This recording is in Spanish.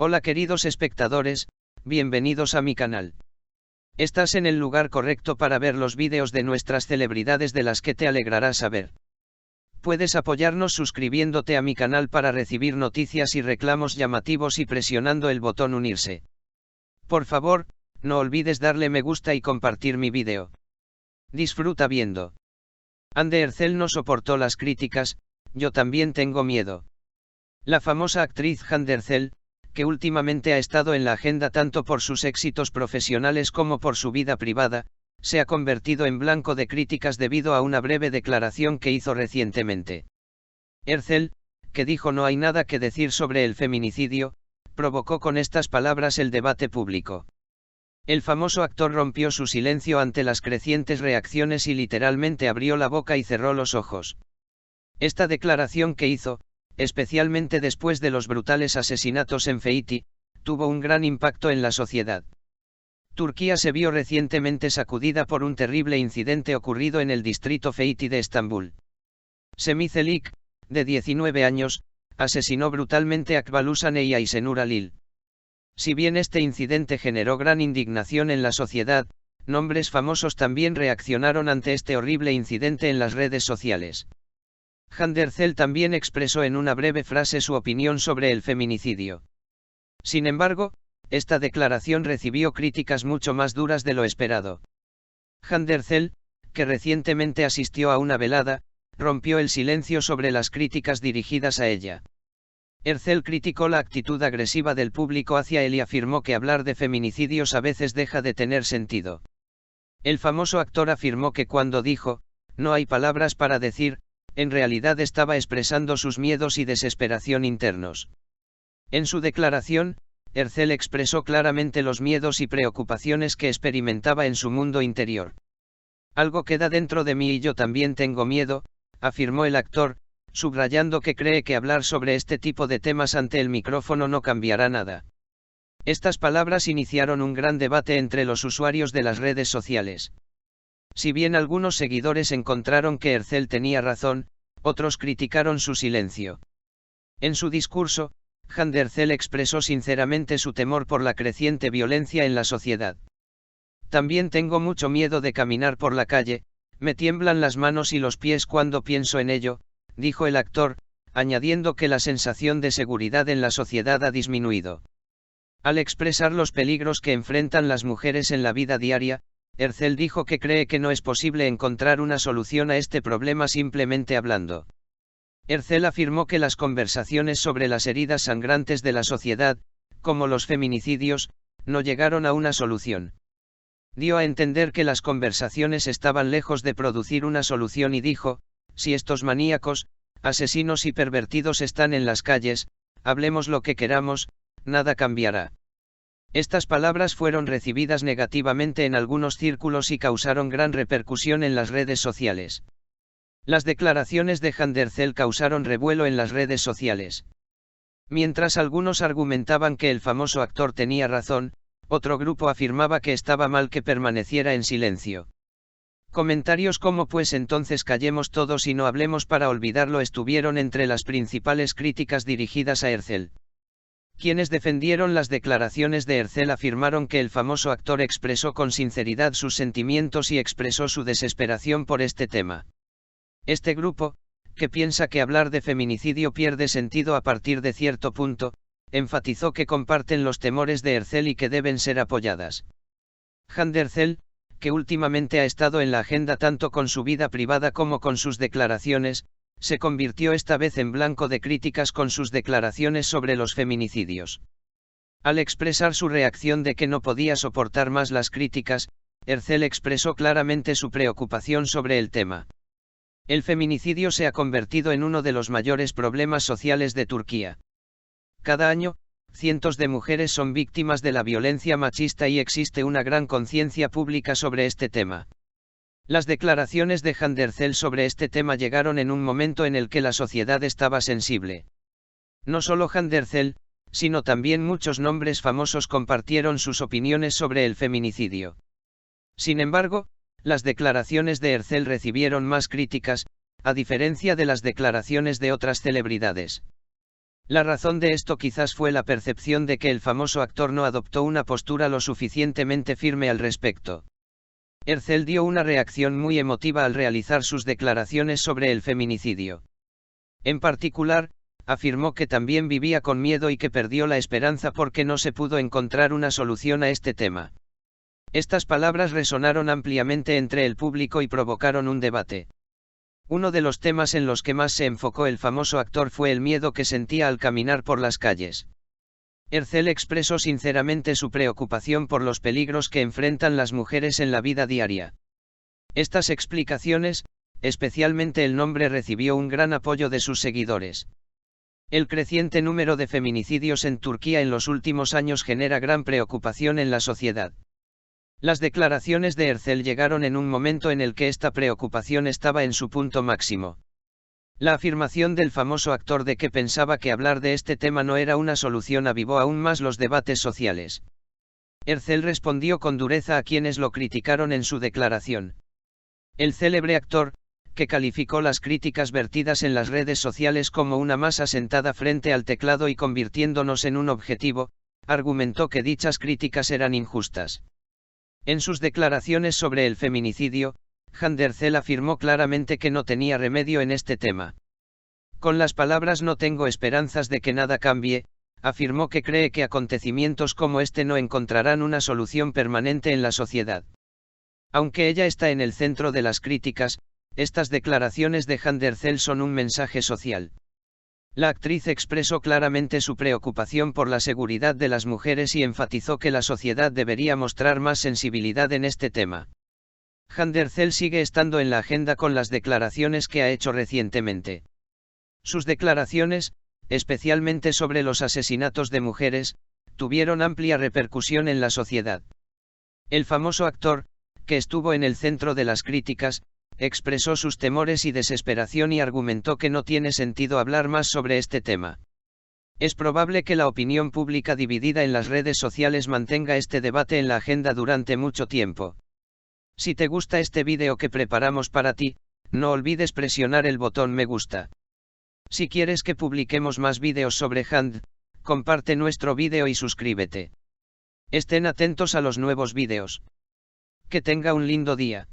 Hola queridos espectadores, bienvenidos a mi canal. Estás en el lugar correcto para ver los vídeos de nuestras celebridades de las que te alegrará saber. Puedes apoyarnos suscribiéndote a mi canal para recibir noticias y reclamos llamativos y presionando el botón unirse. Por favor, no olvides darle me gusta y compartir mi vídeo. Disfruta viendo. Hande Erçel no soportó las críticas, yo también tengo miedo. La famosa actriz Hande Erçel, que últimamente ha estado en la agenda tanto por sus éxitos profesionales como por su vida privada, se ha convertido en blanco de críticas debido a una breve declaración que hizo recientemente. Erçel, que dijo no hay nada que decir sobre el feminicidio, provocó con estas palabras el debate público. El famoso actor rompió su silencio ante las crecientes reacciones y literalmente abrió la boca y cerró los ojos. Esta declaración que hizo, especialmente después de los brutales asesinatos en Fethi, tuvo un gran impacto en la sociedad. Turquía se vio recientemente sacudida por un terrible incidente ocurrido en el distrito Fethi de Estambul. Semih Çelik, de 19 años, asesinó brutalmente a Akbalusan y Aysenur Halil. Si bien este incidente generó gran indignación en la sociedad, nombres famosos también reaccionaron ante este horrible incidente en las redes sociales. Hande Erçel también expresó en una breve frase su opinión sobre el feminicidio. Sin embargo, esta declaración recibió críticas mucho más duras de lo esperado. Hande Erçel, que recientemente asistió a una velada, rompió el silencio sobre las críticas dirigidas a ella. Erçel criticó la actitud agresiva del público hacia él y afirmó que hablar de feminicidios a veces deja de tener sentido. El famoso actor afirmó que cuando dijo, no hay palabras para decir, en realidad estaba expresando sus miedos y desesperación internos. En su declaración, Erçel expresó claramente los miedos y preocupaciones que experimentaba en su mundo interior. Algo queda dentro de mí y yo también tengo miedo, afirmó el actor, subrayando que cree que hablar sobre este tipo de temas ante el micrófono no cambiará nada. Estas palabras iniciaron un gran debate entre los usuarios de las redes sociales. Si bien algunos seguidores encontraron que Erçel tenía razón, otros criticaron su silencio. En su discurso, Hande Erçel expresó sinceramente su temor por la creciente violencia en la sociedad. También tengo mucho miedo de caminar por la calle, me tiemblan las manos y los pies cuando pienso en ello, dijo el actor, añadiendo que la sensación de seguridad en la sociedad ha disminuido. Al expresar los peligros que enfrentan las mujeres en la vida diaria, Erçel dijo que cree que no es posible encontrar una solución a este problema simplemente hablando. Erçel afirmó que las conversaciones sobre las heridas sangrantes de la sociedad, como los feminicidios, no llegaron a una solución. Dio a entender que las conversaciones estaban lejos de producir una solución y dijo, si estos maníacos, asesinos y pervertidos están en las calles, hablemos lo que queramos, nada cambiará. Estas palabras fueron recibidas negativamente en algunos círculos y causaron gran repercusión en las redes sociales. Las declaraciones de Hande Erçel causaron revuelo en las redes sociales. Mientras algunos argumentaban que el famoso actor tenía razón, otro grupo afirmaba que estaba mal que permaneciera en silencio. Comentarios como pues entonces callemos todos y no hablemos para olvidarlo estuvieron entre las principales críticas dirigidas a Erçel. Quienes defendieron las declaraciones de Erçel afirmaron que el famoso actor expresó con sinceridad sus sentimientos y expresó su desesperación por este tema. Este grupo, que piensa que hablar de feminicidio pierde sentido a partir de cierto punto, enfatizó que comparten los temores de Erçel y que deben ser apoyadas. Hande Erçel, que últimamente ha estado en la agenda tanto con su vida privada como con sus declaraciones, se convirtió esta vez en blanco de críticas con sus declaraciones sobre los feminicidios. Al expresar su reacción de que no podía soportar más las críticas, Erçel expresó claramente su preocupación sobre el tema. El feminicidio se ha convertido en uno de los mayores problemas sociales de Turquía. Cada año, cientos de mujeres son víctimas de la violencia machista y existe una gran conciencia pública sobre este tema. Las declaraciones de Hande Erçel sobre este tema llegaron en un momento en el que la sociedad estaba sensible. No solo Hande Erçel, sino también muchos nombres famosos compartieron sus opiniones sobre el feminicidio. Sin embargo, las declaraciones de Erçel recibieron más críticas, a diferencia de las declaraciones de otras celebridades. La razón de esto quizás fue la percepción de que el famoso actor no adoptó una postura lo suficientemente firme al respecto. Hercel dio una reacción muy emotiva al realizar sus declaraciones sobre el feminicidio. En particular, afirmó que también vivía con miedo y que perdió la esperanza porque no se pudo encontrar una solución a este tema. Estas palabras resonaron ampliamente entre el público y provocaron un debate. Uno de los temas en los que más se enfocó el famoso actor fue el miedo que sentía al caminar por las calles. Hercel expresó sinceramente su preocupación por los peligros que enfrentan las mujeres en la vida diaria. Estas explicaciones, especialmente el nombre, recibió un gran apoyo de sus seguidores. El creciente número de feminicidios en Turquía en los últimos años genera gran preocupación en la sociedad. Las declaraciones de Hercel llegaron en un momento en el que esta preocupación estaba en su punto máximo. La afirmación del famoso actor de que pensaba que hablar de este tema no era una solución avivó aún más los debates sociales. Hercel respondió con dureza a quienes lo criticaron en su declaración. El célebre actor, que calificó las críticas vertidas en las redes sociales como una masa sentada frente al teclado y convirtiéndonos en un objetivo, argumentó que dichas críticas eran injustas. En sus declaraciones sobre el feminicidio, Hande Erçel afirmó claramente que no tenía remedio en este tema. Con las palabras "no tengo esperanzas de que nada cambie", afirmó que cree que acontecimientos como este no encontrarán una solución permanente en la sociedad. Aunque ella está en el centro de las críticas, estas declaraciones de Hande Erçel son un mensaje social. La actriz expresó claramente su preocupación por la seguridad de las mujeres y enfatizó que la sociedad debería mostrar más sensibilidad en este tema. Hande Erçel sigue estando en la agenda con las declaraciones que ha hecho recientemente. Sus declaraciones, especialmente sobre los asesinatos de mujeres, tuvieron amplia repercusión en la sociedad. El famoso actor, que estuvo en el centro de las críticas, expresó sus temores y desesperación y argumentó que no tiene sentido hablar más sobre este tema. Es probable que la opinión pública dividida en las redes sociales mantenga este debate en la agenda durante mucho tiempo. Si te gusta este vídeo que preparamos para ti, no olvides presionar el botón me gusta. Si quieres que publiquemos más vídeos sobre Hande, comparte nuestro vídeo y suscríbete. Estén atentos a los nuevos vídeos. Que tenga un lindo día.